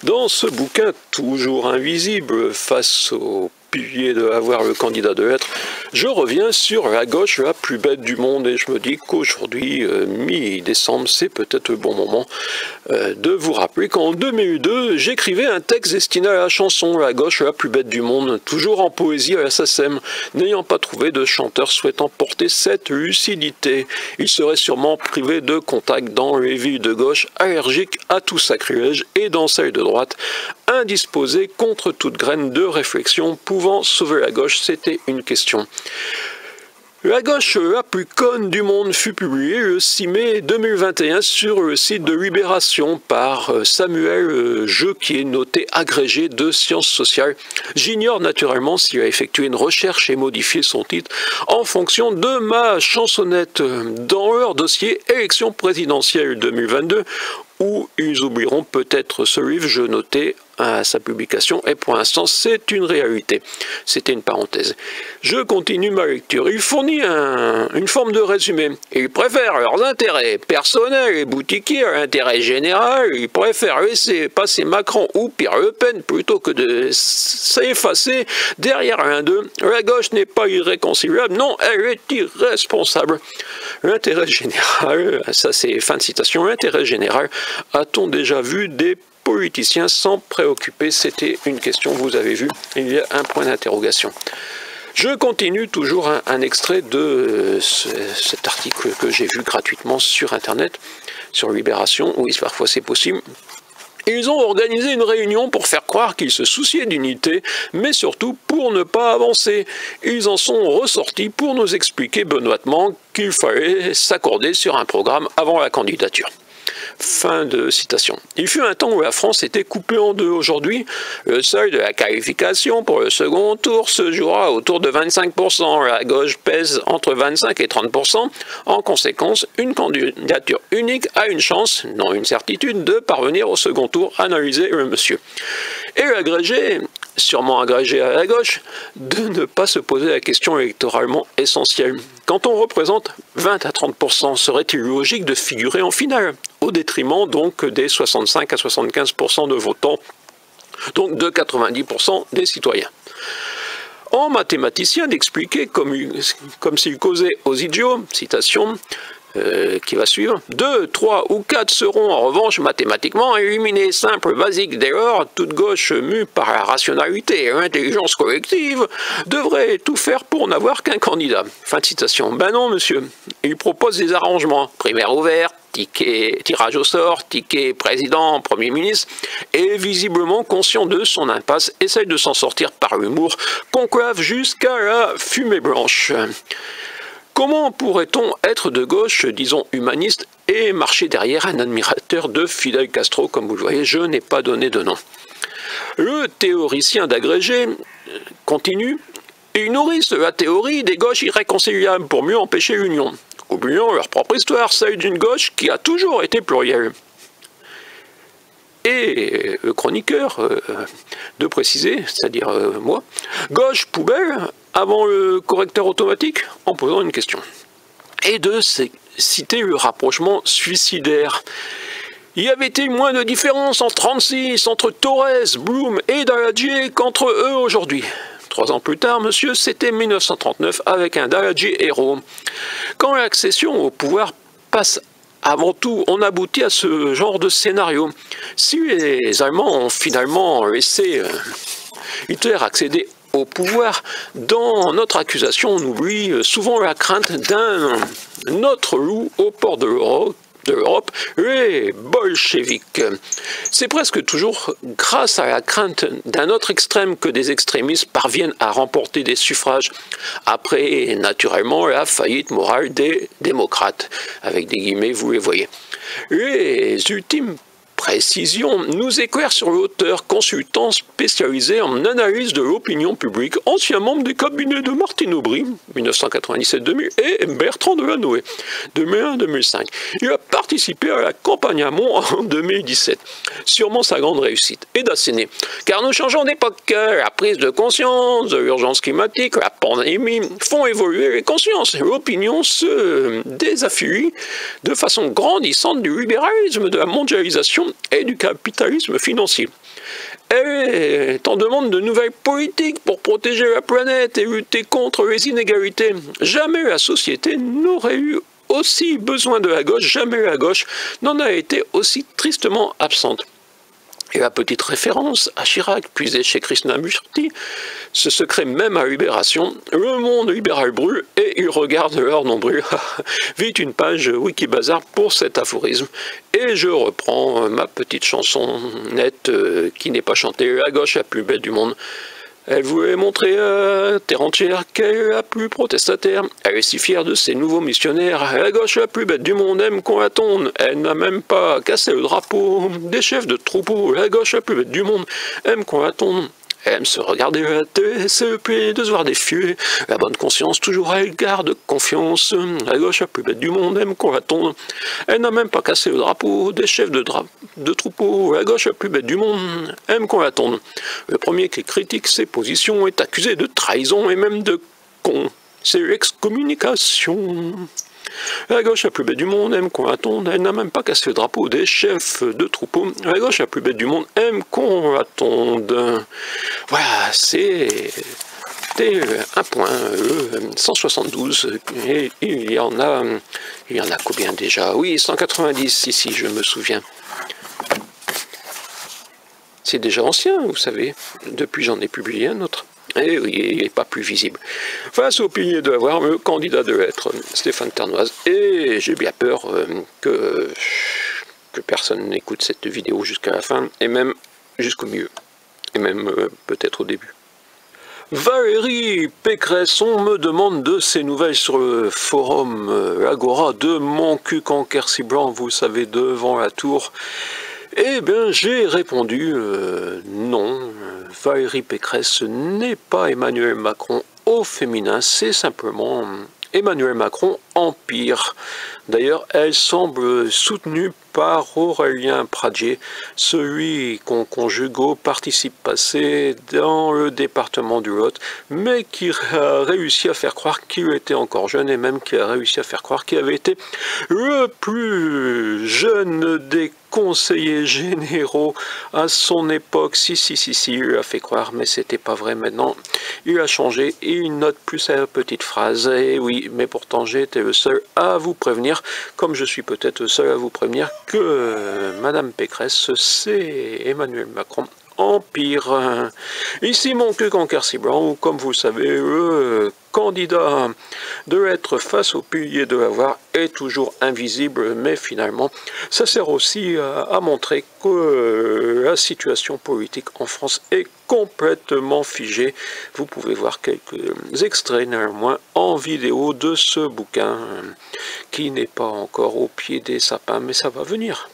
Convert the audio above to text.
Dans ce bouquin toujours invisible face au pilier de avoir le candidat de l'être, je reviens sur la gauche la plus bête du monde et je me dis qu'aujourd'hui, mi-décembre, c'est peut-être le bon moment de vous rappeler qu'en 2002, j'écrivais un texte destiné à la chanson La gauche la plus bête du monde, toujours en poésie à la SACEM, n'ayant pas trouvé de chanteur souhaitant porter cette lucidité. Il serait sûrement privé de contact dans les villes de gauche, allergique à tout sacrilège, et dans celles de droite, indisposé contre toute graine de réflexion pouvant sauver la gauche, c'était une question. La gauche la plus conne du monde fut publiée le 6 mai 2021 sur le site de Libération par Samuel Jeuquier, noté agrégé de sciences sociales. J'ignore naturellement s'il a effectué une recherche et modifié son titre en fonction de ma chansonnette. Dans leur dossier élection présidentielle 2022, où ils oublieront peut-être ce livre, je notais à sa publication, et pour l'instant c'est une réalité. C'était une parenthèse. Je continue ma lecture. Il fournit une forme de résumé. Ils préfèrent leurs intérêts personnels et boutiquiers à l'intérêt général. Ils préfèrent laisser passer Macron ou pire Le Pen plutôt que de s'effacer derrière l'un d'eux. La gauche n'est pas irréconciliable, non, elle est irresponsable. L'intérêt général, ça c'est fin de citation, l'intérêt général, a-t-on déjà vu des politiciens s'en préoccuper? C'était une question, vous avez vu, il y a un point d'interrogation. Je continue toujours un extrait de cet article que j'ai vu gratuitement sur Internet, sur Libération, oui, parfois c'est possible. Ils ont organisé une réunion pour faire croire qu'ils se souciaient d'unité, mais surtout pour ne pas avancer. Ils en sont ressortis pour nous expliquer benoîtement qu'il fallait s'accorder sur un programme avant la candidature. Fin de citation. Il fut un temps où la France était coupée en deux. Aujourd'hui, le seuil de la qualification pour le second tour se jouera autour de 25%. La gauche pèse entre 25 et 30%. En conséquence, une candidature unique a une chance, non une certitude, de parvenir au second tour, analysait le monsieur. Et l'agrégé, sûrement agrégé à la gauche, de ne pas se poser la question électoralement essentielle. Quand on représente 20 à 30%, serait-il logique de figurer en finale, au détriment donc des 65 à 75% de votants, donc de 90% des citoyens. En mathématicien d'expliquer comme s'il causait aux idiots, citation, qui va suivre, 2, 3 ou 4 seront en revanche mathématiquement éliminés, simple, basique. Dès lors, toute gauche mue par la rationalité et l'intelligence collective devrait tout faire pour n'avoir qu'un candidat. Fin de citation. Ben non, monsieur. Il propose des arrangements. Primaire ouverte, ticket, tirage au sort, ticket président, Premier ministre, et visiblement conscient de son impasse, essaye de s'en sortir par l'humour, conclave jusqu'à la fumée blanche. Comment pourrait-on être de gauche, disons humaniste, et marcher derrière un admirateur de Fidel Castro? Comme vous le voyez, je n'ai pas donné de nom. Le théoricien d'agrégé continue. Ils nourrissent la théorie des gauches irréconciliables pour mieux empêcher l'union, oubliant leur propre histoire, celle d'une gauche qui a toujours été plurielle. Et le chroniqueur de préciser, c'est-à-dire moi, gauche poubelle avant le correcteur automatique en posant une question. Et de citer le rapprochement suicidaire. Y avait-il moins de différence en 1936 entre Torres, Blum et Daladier qu'entre eux aujourd'hui? 3 ans plus tard, monsieur, c'était 1939 avec un Daladier héros. Quand l'accession au pouvoir passe avant tout, on aboutit à ce genre de scénario. Si les Allemands ont finalement laissé Hitler accéder au pouvoir, dans notre accusation, on oublie souvent la crainte d'un autre loup au port de l'Europe, les bolcheviks. C'est presque toujours grâce à la crainte d'un autre extrême que des extrémistes parviennent à remporter des suffrages, après naturellement la faillite morale des démocrates, avec des guillemets, vous les voyez. Les ultimes précisions nous éclairent sur l'auteur, consultant spécialisé en analyse de l'opinion publique, ancien membre des cabinets de Martine Aubry, 1997-2000, et Bertrand Delanoë, 2001-2005. Il a participé à la campagne Hamon en 2017. Sûrement sa grande réussite est d'asséner. Car nous changeons d'époque. La prise de conscience de l'urgence climatique, la pandémie font évoluer les consciences. L'opinion se désaffilie de façon grandissante du libéralisme, de la mondialisation et du capitalisme financier. Elle est en demande de nouvelles politiques pour protéger la planète et lutter contre les inégalités. Jamais la société n'aurait eu aussi besoin de la gauche, jamais la gauche n'en a été aussi tristement absente. Et la petite référence à Chirac, puisée chez Krishnamurti, ce secret même à Libération, le monde libéral brûle et ils regardent leur nombril. Vite une page Wikibazar pour cet aphorisme. Et je reprends ma petite chanson nette qui n'est pas chantée, la gauche la plus belle du monde. Elle voulait montrer à terre entière qu'elle est la plus protestataire. Elle est si fière de ses nouveaux missionnaires. La gauche la plus bête du monde aime qu'on la tonde. Elle n'a même pas cassé le drapeau des chefs de troupeau. La gauche la plus bête du monde aime qu'on la tonde. Elle aime se regarder à la télé, se plaît de se voir défiler. La bonne conscience, toujours elle garde confiance. La gauche la plus bête du monde aime qu'on la tonde. Elle n'a même pas cassé le drapeau des chefs de troupeau. La gauche la plus bête du monde aime qu'on la tonde. Le premier qui critique ses positions est accusé de trahison et même de con. C'est l'excommunication. La gauche la plus bête du monde aime qu'on la tonde, elle n'a même pas cassé le drapeau des chefs de troupeau. La gauche la plus bête du monde aime qu'on la tonde. Voilà, c'était un point 172, et il y en a combien déjà? Oui, 190 ici, je me souviens. C'est déjà ancien, vous savez, depuis j'en ai publié un autre. Et oui, il n'est pas plus visible. Face au pilier de avoir le candidat de lettres, Stéphane Ternoise, et j'ai bien peur que personne n'écoute cette vidéo jusqu'à la fin, et même jusqu'au milieu, et même peut-être au début. Valérie Pécresse, on me demande de ses nouvelles sur le forum Agora de mon cul en Quercy Blanc, vous savez, devant la tour. Eh bien, j'ai répondu non, Valérie Pécresse n'est pas Emmanuel Macron au féminin, c'est simplement Emmanuel Macron empire. D'ailleurs, elle semble soutenue par Aurélien Pradier, celui qu'on conjugue au participe passé dans le département du Lot, mais qui a réussi à faire croire qu'il était encore jeune et même qui a réussi à faire croire qu'il avait été le plus jeune des conseillers généraux à son époque. Si, il a fait croire, mais c'était pas vrai maintenant. Il a changé et il note plus sa petite phrase. Et oui, mais pourtant j'ai été le seul à vous prévenir, comme je suis peut-être le seul à vous prévenir, que Madame Pécresse, c'est Emmanuel Macron empire. Ici mon cul en Quercy Blanc, où comme vous le savez, le candidat de l'être face au pilier de l'avoir est toujours invisible, mais finalement ça sert aussi à montrer que la situation politique en France est complètement figée. Vous pouvez voir quelques extraits néanmoins en vidéo de ce bouquin qui n'est pas encore au pied des sapins, mais ça va venir.